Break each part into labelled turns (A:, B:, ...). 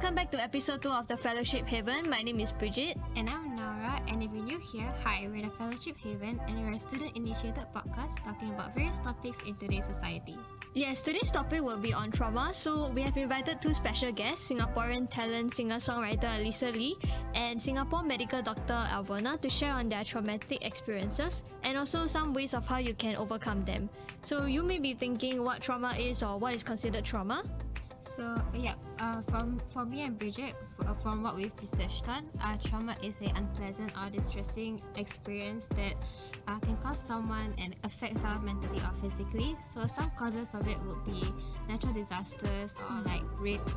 A: Welcome back to episode 2 of the Fellowship Haven. My name is Brigitte.
B: And I'm Naura, and if you're new here, hi, we're the Fellowship Haven, and we're a student-initiated podcast talking about various topics in today's society.
A: Yes, today's topic will be on trauma, so we have invited two special guests, Singaporean talent singer-songwriter Alyssa Lie and Singapore medical Dr Alvona, to share on their traumatic experiences and also some ways of how you can overcome them. So you may be thinking what trauma is or what is considered trauma.
B: So for me and Bridget, from what we've researched on, trauma is an unpleasant or distressing experience that can cause someone and affect someone mentally or physically. So some causes of it would be natural disasters or like rape,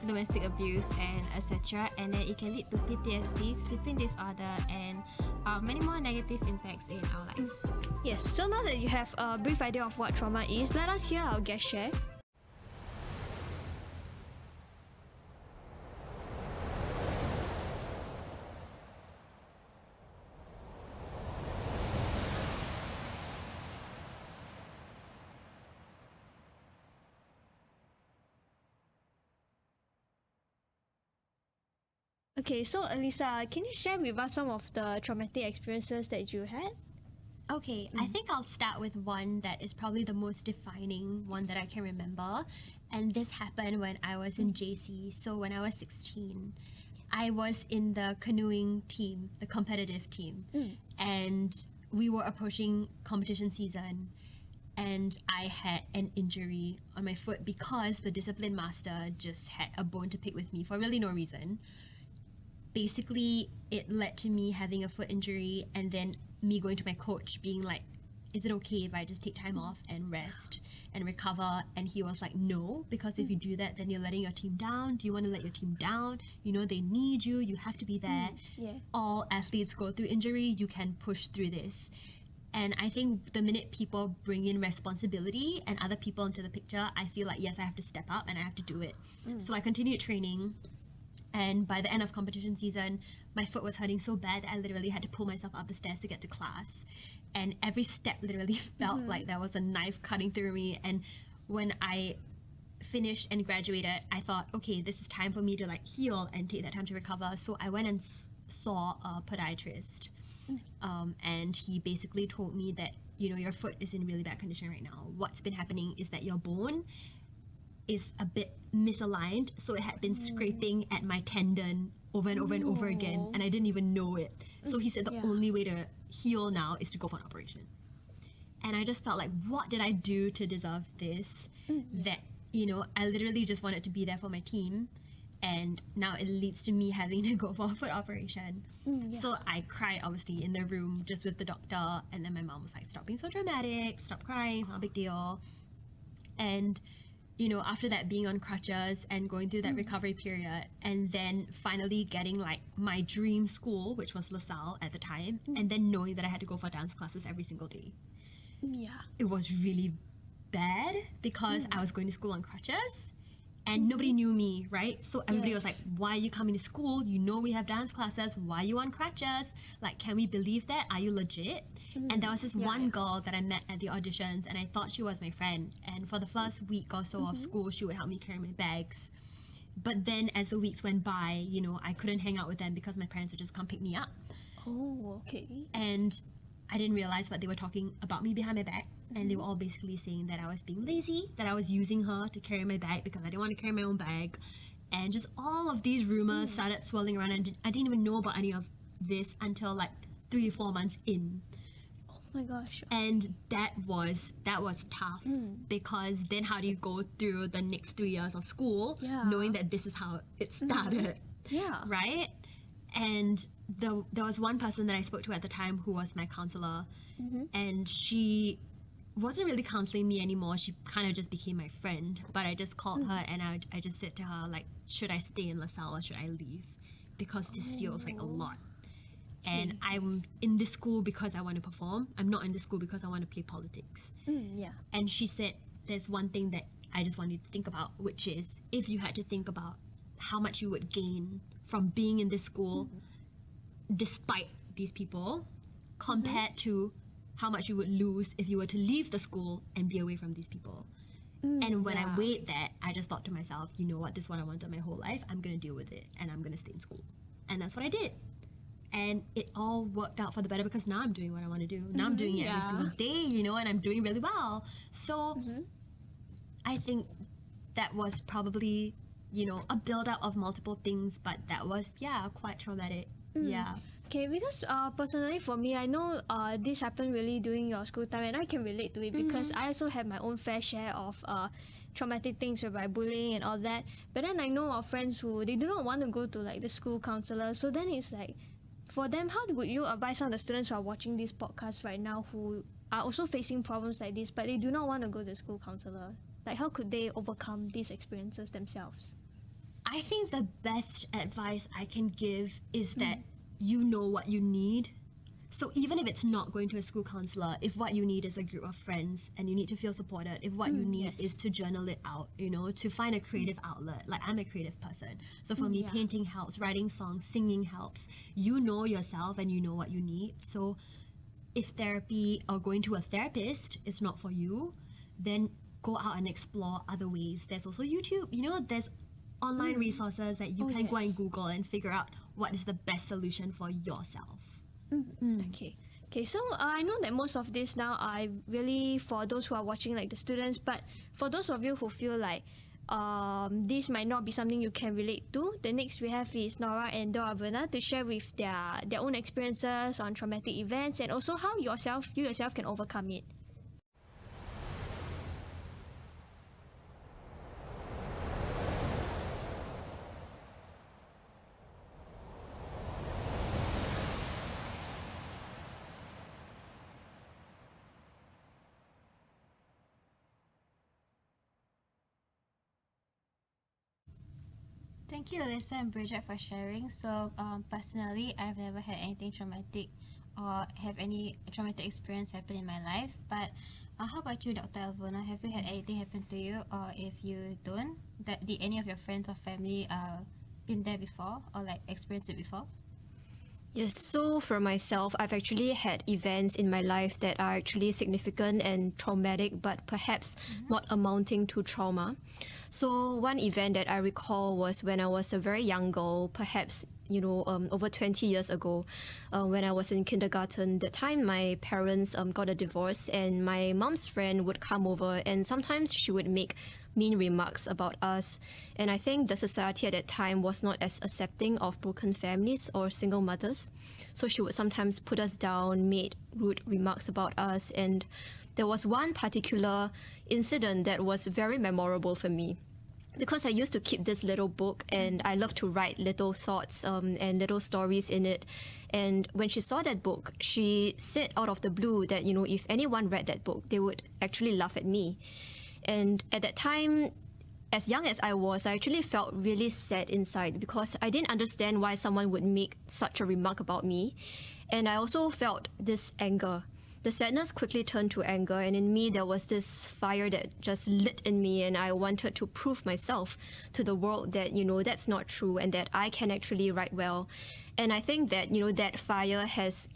B: domestic abuse, and etc. And then it can lead to PTSD, sleeping disorder, and many more negative impacts in our life.
A: Yes, so now that you have a brief idea of what trauma is, let us hear our guest share. Okay, so Alyssa, can you share with us some of the traumatic experiences that you had?
C: Okay, I think I'll start with one that is probably the most defining one that I can remember. And this happened when I was in JC, so when I was 16. I was in the canoeing team, the competitive team. And we were approaching competition season. And I had an injury on my foot because the discipline master just had a bone to pick with me for really no reason. Basically, it led to me having a foot injury and then me going to my coach being like, is it okay if I just take time off and rest and recover? And he was like, no, because if you do that, then you're letting your team down. Do you want to let your team down? You know, they need you. You have to be there. All athletes go through injury. You can push through this. And I think the minute people bring in responsibility and other people into the picture, I feel like, yes, I have to step up and I have to do it. So I continued training. And by the end of competition season, my foot was hurting so bad that I literally had to pull myself up the stairs to get to class. And every step literally felt like there was a knife cutting through me. And when I finished and graduated, I thought, okay, this is time for me to like heal and take that time to recover. So I went and saw a podiatrist. And he basically told me that, you know, your foot is in really bad condition right now. What's been happening is that your bone is a bit misaligned, so it had been scraping at my tendon over and over and over again, and I didn't even know it. So he said the only way to heal now is to go for an operation. And I just felt like, what did I do to deserve this? That, you know, I literally just wanted to be there for my team, and now it leads to me having to go for a foot operation. So I cried obviously in the room just with the doctor, and then my mom was like, stop being so dramatic, stop crying, it's not a big deal. And you know, after that, being on crutches and going through that recovery period, and then finally getting like my dream school, which was LaSalle at the time, and then knowing that I had to go for dance classes every single day. It was really bad because I was going to school on crutches and nobody knew me, right? So everybody was like, why are you coming to school? You know we have dance classes. Why are you on crutches? Like, can we believe that? Are you legit? And there was this one girl that I met at the auditions, and I thought she was my friend. And for the first week or so of school, she would help me carry my bags. But then as the weeks went by, you know, I couldn't hang out with them because my parents would just come pick me up. And I didn't realize what they were talking about me behind my back. And they were all basically saying that I was being lazy, that I was using her to carry my bag because I didn't want to carry my own bag. And just all of these rumors started swirling around, and I didn't even know about any of this until like 3 to 4 months in.
A: Oh my gosh.
C: And that was tough because then how do you go through the next 3 years of school knowing that this is how it started? Right? And there was one person that I spoke to at the time who was my counselor, and she wasn't really counseling me anymore. She kind of just became my friend. But I just called her and I just said to her, like, should I stay in LaSalle or should I leave? Because this feels like a lot. And I'm in this school because I want to perform. I'm not in this school because I want to play politics. And she said, there's one thing that I just want you to think about, which is if you had to think about how much you would gain from being in this school despite these people compared to how much you would lose if you were to leave the school and be away from these people. And when I weighed that, I just thought to myself, you know what, this is what I wanted my whole life. I'm going to deal with it and I'm going to stay in school. And that's what I did. And it all worked out for the better because now I'm doing what I want to do. Now I'm doing it every single day, you know, and I'm doing really well. So I think that was probably, you know, a build-up of multiple things, but that was, quite traumatic. Yeah.
A: Okay, because personally for me, I know this happened really during your school time, and I can relate to it because I also have my own fair share of traumatic things by bullying and all that. But then I know of friends who they do not want to go to like the school counselor. So then it's like, for them, how would you advise some of the students who are watching this podcast right now who are also facing problems like this, but they do not want to go to the school counselor? Like, how could they overcome these experiences themselves?
C: I think the best advice I can give is that you know what you need. So even if it's not going to a school counselor, if what you need is a group of friends and you need to feel supported, if what you need is to journal it out, you know, to find a creative outlet. Like, I'm a creative person. So for me, painting helps, writing songs, singing helps. You know yourself and you know what you need. So if therapy or going to a therapist is not for you, then go out and explore other ways. There's also YouTube, you know, there's online resources that you can go and Google and figure out what is the best solution for yourself.
A: Okay, so I know that most of this now are really for those who are watching, like the students, but for those of you who feel like this might not be something you can relate to, the next we have is Naura and Dr Alvona to share with their own experiences on traumatic events and also how you yourself can overcome it.
B: Thank you, Alyssa and Brigitte, for sharing. So, personally, I've never had anything traumatic or have any traumatic experience happen in my life. But how about you, Dr. Alvona? Have you had anything happen to you? Or if you don't, did any of your friends or family been there before or like experienced it before?
D: Yes, so for myself, I've actually had events in my life that are actually significant and traumatic, but perhaps not amounting to trauma. So one event that I recall was when I was a very young girl, perhaps, over 20 years ago, when I was in kindergarten. That time my parents got a divorce, and my mom's friend would come over, and sometimes she would make mean remarks about us. And I think the society at that time was not as accepting of broken families or single mothers. So she would sometimes put us down, made rude remarks about us. And there was one particular incident that was very memorable for me, because I used to keep this little book and I love to write little thoughts and little stories in it. And when she saw that book, she said out of the blue that, if anyone read that book, they would actually laugh at me. And at that time, as young as I was, I actually felt really sad inside because I didn't understand why someone would make such a remark about me. And I also felt this anger. The sadness quickly turned to anger, and in me there was this fire that just lit in me, and I wanted to prove myself to the world that, that's not true and that I can actually write well. And I think that, that fire has,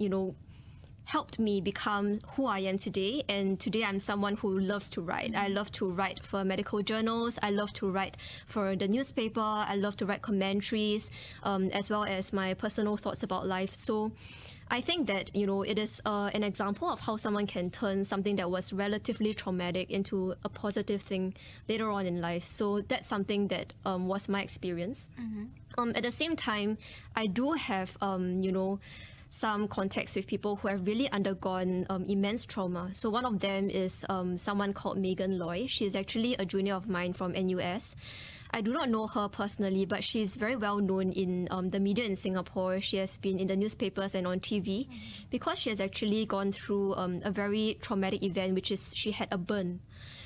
D: helped me become who I am today. And today I'm someone who loves to write. I love to write for medical journals. I love to write for the newspaper. I love to write commentaries, as well as my personal thoughts about life. So I think that, it is an example of how someone can turn something that was relatively traumatic into a positive thing later on in life. So that's something that was my experience. At the same time, I do have, some contacts with people who have really undergone immense trauma. So one of them is someone called Megan Loy. She is actually a junior of mine from NUS. I do not know her personally, but she's very well known in the media in Singapore. She has been in the newspapers and on TV because she has actually gone through a very traumatic event, which is she had a burn.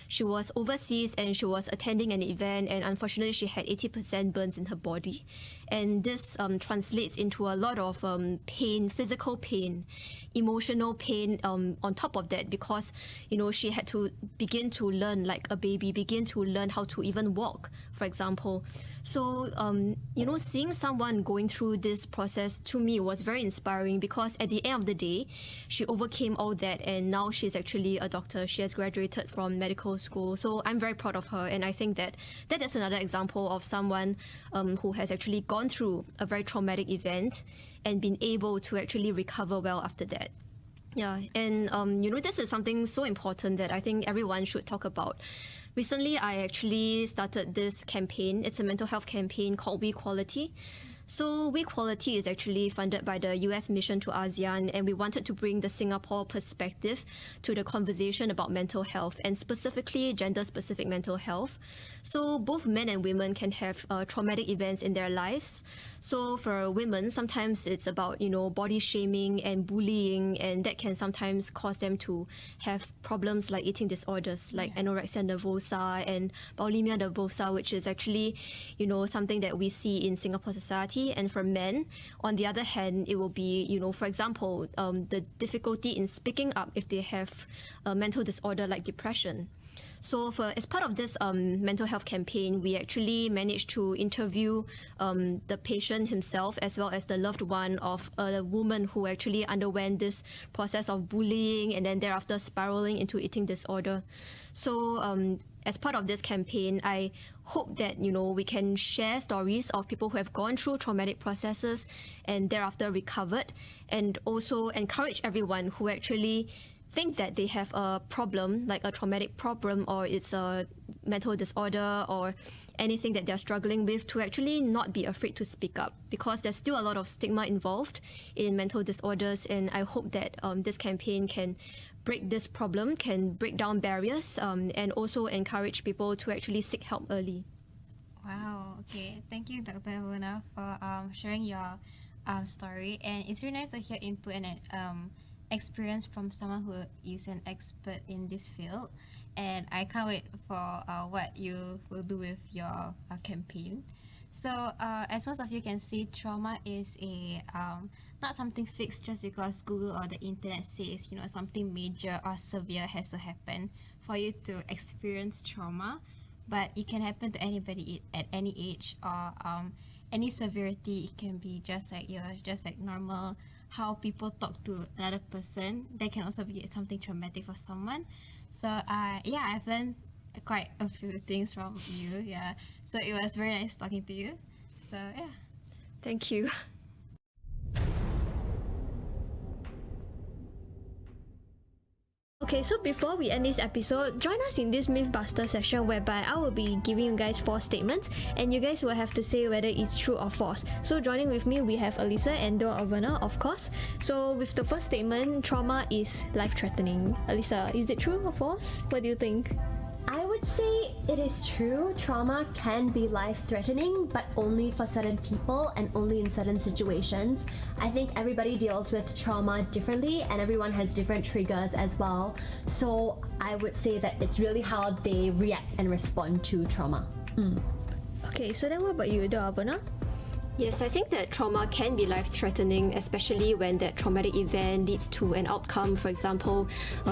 D: She was overseas and she was attending an event, and unfortunately she had 80% burns in her body. And this translates into a lot of pain, physical pain, emotional pain on top of that, because, she had to begin to learn like a baby, begin to learn how to even walk, for example. So, seeing someone going through this process to me was very inspiring because at the end of the day, she overcame all that and now she's actually a doctor. She has graduated from medical school. So I'm very proud of her, and I think that is another example of someone who has actually gone through a very traumatic event and been able to actually recover well after that. Yeah, and this is something so important that I think everyone should talk about. Recently, I actually started this campaign. It's a mental health campaign called We Quality. So We Quality is actually funded by the US Mission to ASEAN, and we wanted to bring the Singapore perspective to the conversation about mental health, and specifically gender-specific mental health. So both men and women can have traumatic events in their lives. So for women, sometimes it's about, body shaming and bullying, and that can sometimes cause them to have problems like eating disorders like anorexia nervosa and bulimia nervosa, which is actually, something that we see in Singapore society. And for men, on the other hand, it will be, for example, the difficulty in speaking up if they have a mental disorder like depression. So as part of this mental health campaign, we actually managed to interview the patient himself as well as the loved one of a woman who actually underwent this process of bullying and then thereafter spiraling into eating disorder. So as part of this campaign, I hope that, we can share stories of people who have gone through traumatic processes and thereafter recovered, and also encourage everyone who actually think that they have a problem, like a traumatic problem, or it's a mental disorder or anything that they're struggling with, to actually not be afraid to speak up, because there's still a lot of stigma involved in mental disorders. And I hope that this campaign can break this problem, can break down barriers, and also encourage people to actually seek help early.
B: Wow, okay. Thank you, Dr. Alvona, for sharing your story. And it's really nice to hear input and experience from someone who is an expert in this field. And I can't wait for what you will do with your campaign. So as most of you can see, trauma is a not something fixed just because Google or the internet says something major or severe has to happen for you to experience trauma. But it can happen to anybody at any age or any severity. It can be just like normal how people talk to another person. That can also be something traumatic for someone. So I've learned quite a few things from you. Yeah, so it was very nice talking to you. So yeah,
D: Thank you.
A: Okay, so before we end this episode, join us in this Mythbuster session whereby I will be giving you guys 4 statements and you guys will have to say whether it's true or false. So joining with me, we have Alyssa and Dr. Alvona, of course. So with the first statement, trauma is life-threatening. Alyssa, is it true or false? What do you think?
E: I would say it is true. Trauma can be life-threatening, but only for certain people and only in certain situations. I think everybody deals with trauma differently and everyone has different triggers as well. So I would say that it's really how they react and respond to trauma.
A: Okay, so then what about you, Dr. Alvona?
D: Yes, I think that trauma can be life-threatening, especially when that traumatic event leads to an outcome, for example,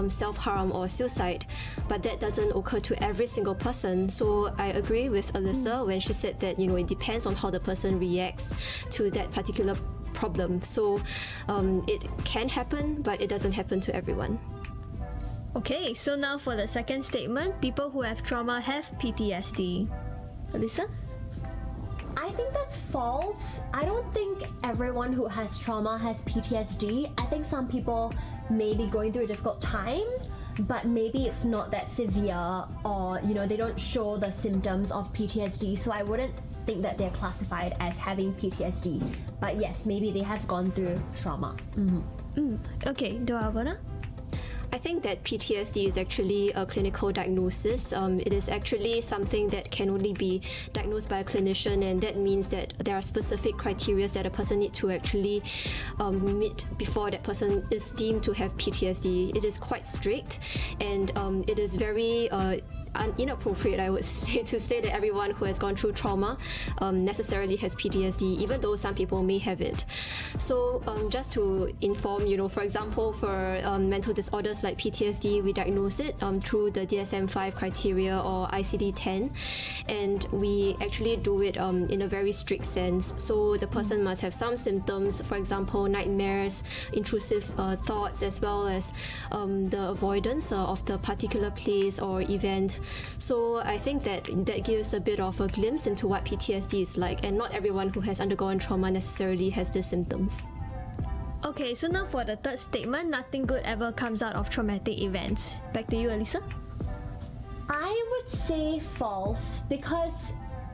D: self-harm or suicide. But that doesn't occur to every single person. So I agree with Alyssa when she said that, it depends on how the person reacts to that particular problem. So it can happen, but it doesn't happen to everyone.
A: Okay, so now for the second statement, people who have trauma have PTSD. Alyssa?
E: I think that's false. I don't think everyone who has trauma has PTSD. I think some people may be going through a difficult time, but maybe it's not that severe, or they don't show the symptoms of PTSD. So I wouldn't think that they're classified as having PTSD. But yes, maybe they have gone through trauma.
A: Okay, Dr. Alvona?
D: I think that PTSD is actually a clinical diagnosis. It is actually something that can only be diagnosed by a clinician, and that means that there are specific criteria that a person needs to actually meet before that person is deemed to have PTSD. It is quite strict, and it is very inappropriate, I would say, to say that everyone who has gone through trauma necessarily has PTSD, even though some people may have it. So just to inform, for example, for mental disorders like PTSD, we diagnose it through the DSM-5 criteria or ICD-10, and we actually do it in a very strict sense. So the person must have some symptoms, for example, nightmares, intrusive thoughts, as well as the avoidance of the particular place or event. So I think that gives a bit of a glimpse into what PTSD is like, and not everyone who has undergone trauma necessarily has the symptoms.
A: Okay, so now for the third statement, nothing good ever comes out of traumatic events. Back to you, Alyssa.
E: I would say false, because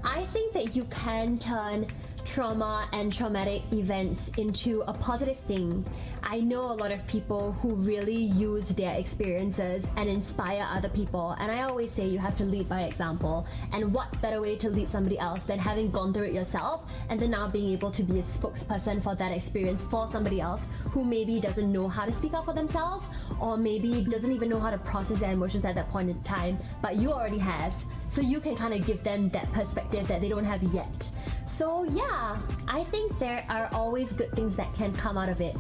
E: I think that you can turn trauma and traumatic events into a positive thing. I know a lot of people who really use their experiences and inspire other people, and I always say you have to lead by example, and what better way to lead somebody else than having gone through it yourself and then now being able to be a spokesperson for that experience for somebody else who maybe doesn't know how to speak up for themselves, or maybe doesn't even know how to process their emotions at that point in time, but you already have. So you can kind of give them that perspective that they don't have yet. So yeah, I think there are always good things that can come out of it.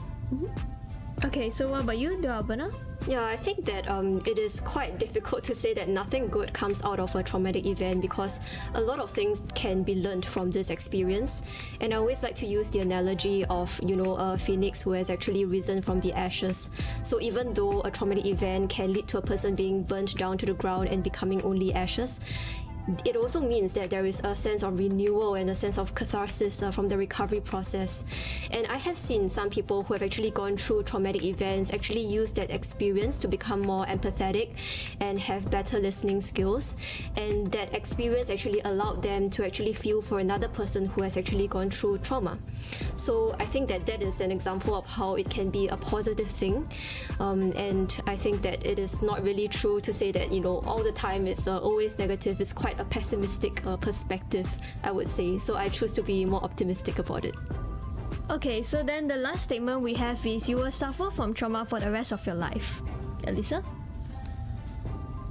A: Okay, so what about you, Dr Alvona?
D: Yeah, I think that it is quite difficult to say that nothing good comes out of a traumatic event, because a lot of things can be learned from this experience. And I always like to use the analogy of, a phoenix who has actually risen from the ashes. So even though a traumatic event can lead to a person being burnt down to the ground and becoming only ashes, it also means that there is a sense of renewal and a sense of catharsis from the recovery process. And I have seen some people who have actually gone through traumatic events actually use that experience to become more empathetic and have better listening skills. And that experience actually allowed them to actually feel for another person who has actually gone through trauma. So I think that is an example of how it can be a positive thing. And I think that it is not really true to say that, all the time it's always negative. It's quite a pessimistic perspective, I would say. So I choose to be more optimistic about it.
A: Okay, so then the last statement we have is you will suffer from trauma for the rest of your life. Alyssa?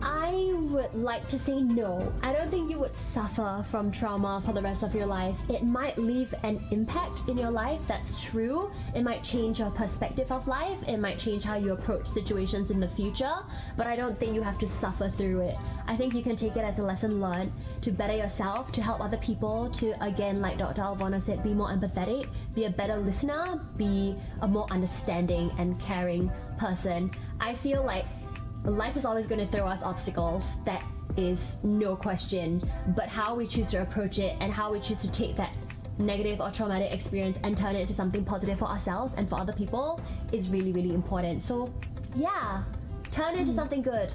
E: I would like to say no. I don't think you would suffer from trauma for the rest of your life. It might leave an impact in your life, that's true. It might change your perspective of life. It might change how you approach situations in the future. But I don't think you have to suffer through it. I think you can take it as a lesson learned to better yourself, to help other people, to, again, like Dr. Alvona said, be more empathetic, be a better listener, be a more understanding and caring person. I feel like life is always going to throw us obstacles, that is no question, but how we choose to approach it and how we choose to take that negative or traumatic experience and turn it into something positive for ourselves and for other people is really, really important. So yeah, turn it into something good.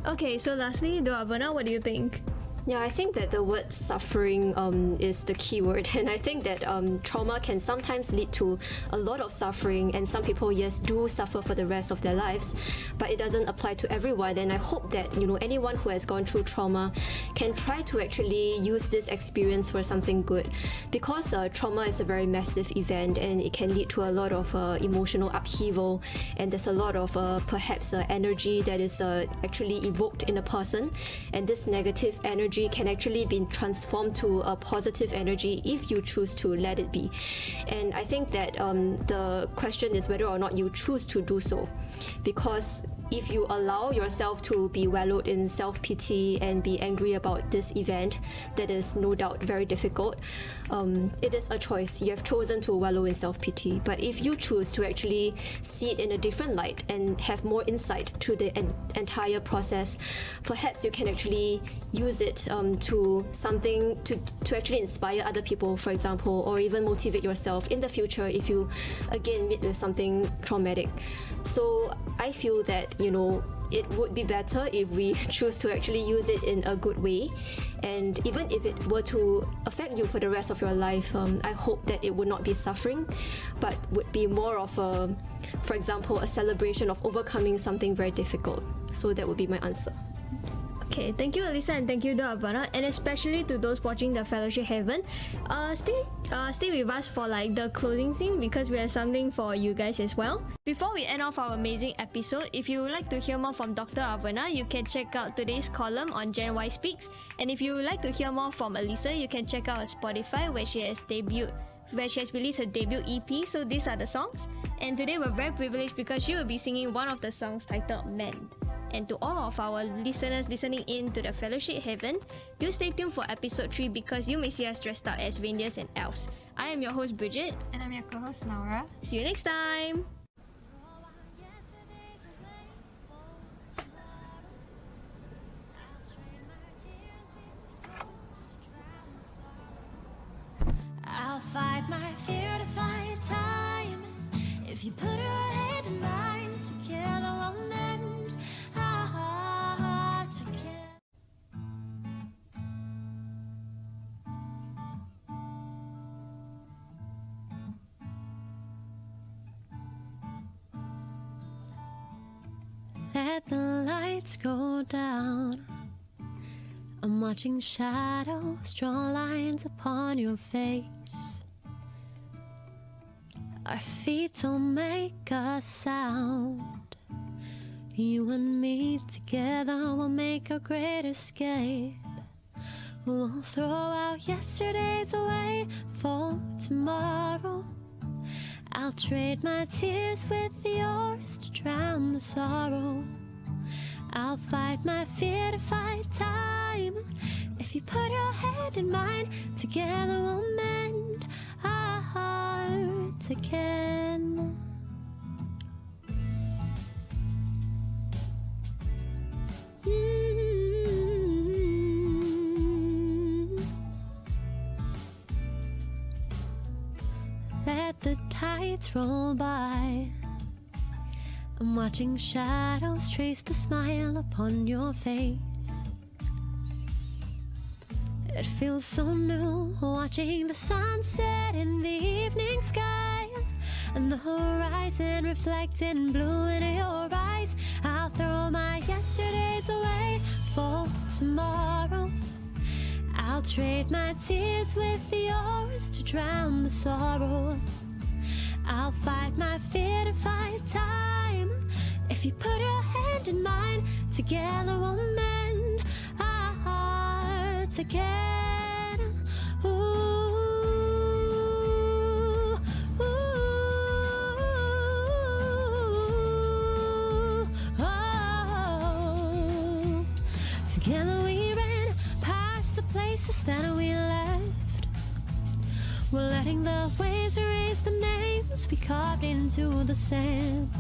A: Okay, so lastly, Dr. Alvona, what do you think?
D: Yeah, I think that the word suffering is the key word, and I think that trauma can sometimes lead to a lot of suffering, and some people, yes, do suffer for the rest of their lives, but it doesn't apply to everyone. And I hope that anyone who has gone through trauma can try to actually use this experience for something good, because trauma is a very massive event and it can lead to a lot of emotional upheaval, and there's a lot of perhaps energy that is actually evoked in a person, and this negative energy can actually be transformed to a positive energy if you choose to let it be. And I think that the question is whether or not you choose to do so, because if you allow yourself to be wallowed in self-pity and be angry about this event, that is no doubt very difficult. It is a choice. You have chosen to wallow in self-pity. But if you choose to actually see it in a different light and have more insight to the entire process, perhaps you can actually use it to something to actually inspire other people, for example, or even motivate yourself in the future if you again meet with something traumatic. So I feel that it would be better if we choose to actually use it in a good way. And even if it were to affect you for the rest of your life, I hope that it would not be suffering, but would be more of for example, a celebration of overcoming something very difficult. So that would be my answer.
A: Okay, thank you, Alyssa, and thank you, Dr. Alvona, and especially to those watching the Fellowship Heaven. Stay with us for like the closing thing because we have something for you guys as well. Before we end off our amazing episode, if you would like to hear more from Dr. Alvona, you can check out today's column on Gen Y Speaks. And if you would like to hear more from Alyssa, you can check out her Spotify where she has released her debut EP. So these are the songs. And today we're very privileged because she will be singing one of the songs titled Mend. And to all of our listeners listening in to the Fellowship Heaven, do stay tuned for episode 3 because you may see us dressed up as reindeers and elves. I am your host Brigitte.
B: And I'm your co-host Naura.
A: See you next time!
F: I'll fight my fear to fight time. If you put her head in mine, together we'll mend our hearts again. Let the lights go down. I'm watching shadows draw lines upon your face. Our feet don't make a sound. You and me together will make a great escape. We'll throw out yesterday's away for tomorrow. I'll trade my tears with yours to drown the sorrow. I'll fight my fear to fight time. If you put your head in mine, together we'll mend our hearts again. Let the tides roll by. I'm watching shadows trace the smile upon your face. It feels so new watching the sunset in the evening sky and the horizon reflecting blue in your eyes. I'll throw my yesterdays away for tomorrow. I'll trade my tears with yours to drown the sorrow. I'll fight my fear to fight time. If you put your hand in mine, together we'll mend our hearts again. Ooh, ooh, oh. Together we ran past the places that we left. We're letting the waves erase the names we carved into the sand.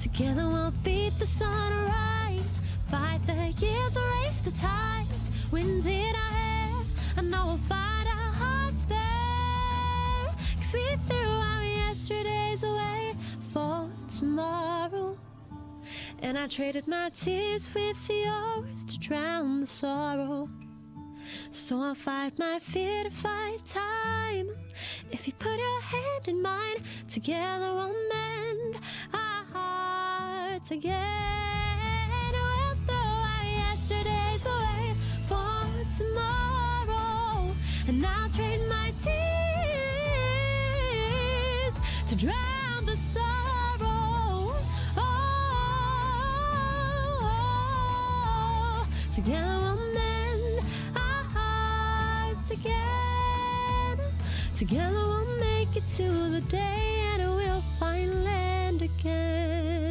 F: Together we'll beat the sunrise, fight the years, erase the tides. Wind in our hair, I know we'll find our hearts there. 'Cause we threw our yesterdays away for tomorrow. And I traded my tears with yours to drown the sorrow. So I'll fight my fear to fight time. If you put your hand in mine, together we'll mend our hearts again. We'll throw our yesterdays away for tomorrow. And I'll trade my tears to drown the sorrow. Oh, together we'll mend our hearts again. Together we'll make it to the day and we'll find land again.